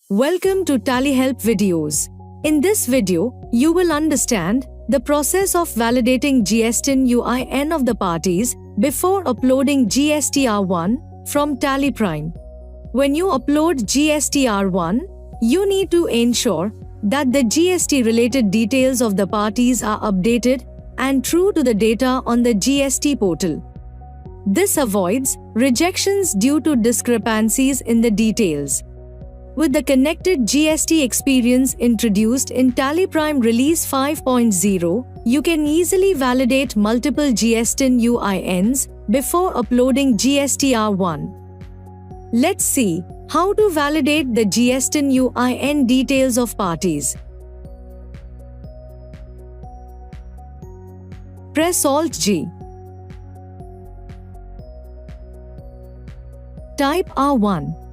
Welcome to Tally Help videos. In this video, you will understand the process of validating GSTIN UIN of the parties before uploading GSTR1 from Tally Prime. When you upload GSTR1, you need to ensure that the GST-related details of the parties are updated and true to the data on the GST portal. This avoids rejections due to discrepancies in the details. With the connected GST experience introduced in Tally Prime Release 5.0, you can easily validate multiple GSTIN UINs before uploading GSTR1. Let's see how to validate the GSTIN UIN details of parties. Press Alt-G. Type R1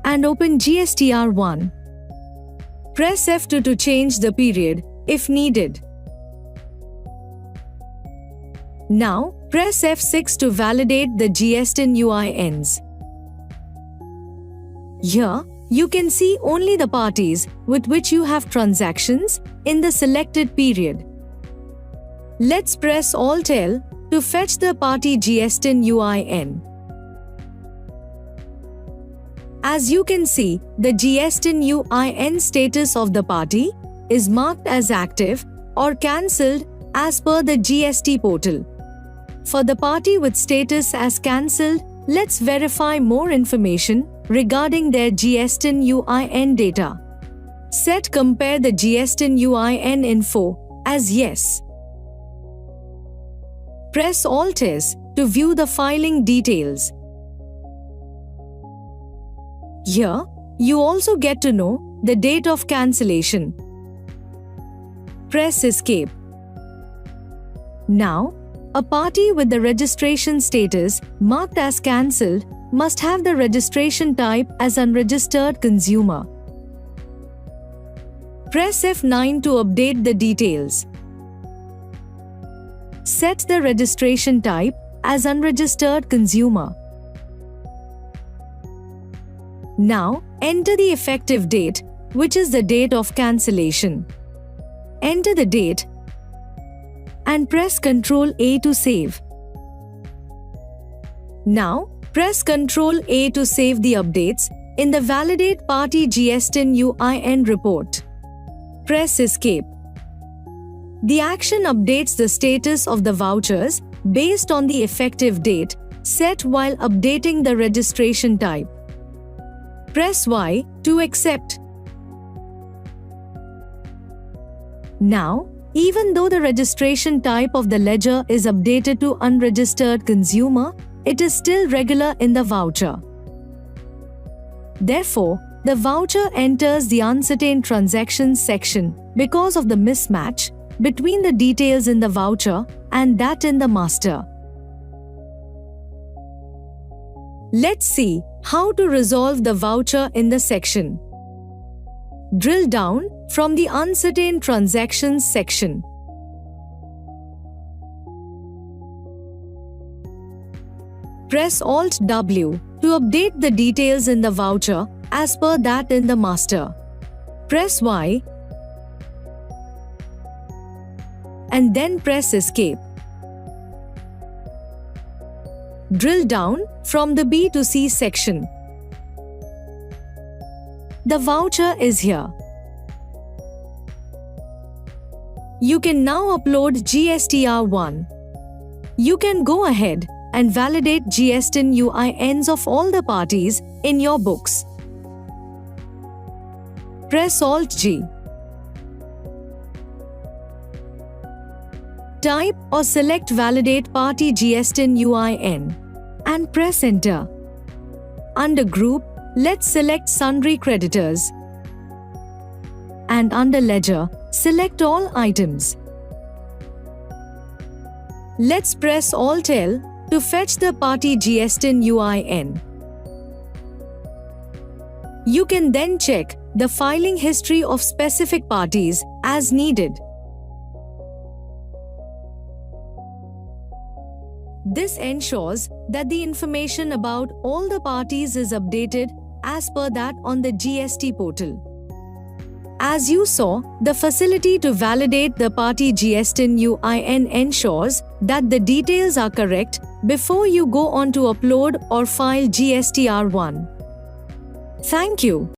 and open GSTR1. Press F2 to change the period if needed. Now, press F6 to validate the GSTIN UINs. Here, you can see only the parties with which you have transactions in the selected period. Let's press Alt-L to fetch the party GSTIN UIN. As you can see, the GSTIN UIN status of the party is marked as active or cancelled as per the GST portal. For the party with status as cancelled, let's verify more information regarding their GSTIN UIN data. Set Compare the GSTIN UIN info as Yes. Press Alt-S to view the filing details. Here, you also get to know the date of cancellation. Press Escape. Now, a party with the registration status marked as cancelled must have the registration type as unregistered consumer. Press F9 to update the details. Set the registration type as unregistered consumer. Now, enter the effective date, which is the date of cancellation. Enter the date and press Ctrl-A to save. Now, press Ctrl-A to save the updates in the Validate Party GSTIN UIN report. Press Escape. The action updates the status of the vouchers based on the effective date set while updating the registration type. Press Y to accept. Now, even though the registration type of the ledger is updated to unregistered consumer, it is still regular in the voucher. Therefore, the voucher enters the uncertain transactions section because of the mismatch between the details in the voucher and that in the master. Let's see how to resolve the voucher in the section. Drill down from the Uncertain Transactions section. Press Alt-W to update the details in the voucher as per that in the master. Press Y and then press Escape. Drill down from the B to C section. The voucher is here. You can now upload GSTR1. You can go ahead and validate GSTIN UINs of all the parties in your books. Press Alt-G. Type or select Validate Party GSTIN UIN and press Enter. Under Group, let's select Sundry Creditors. And under Ledger, select all items. Let's press Alt-L to fetch the party GSTIN UIN. You can then check the filing history of specific parties as needed. This ensures that the information about all the parties is updated as per that on the GST portal. As you saw, the facility to validate the party GSTIN UIN ensures that the details are correct before you go on to upload or file GSTR1. Thank you.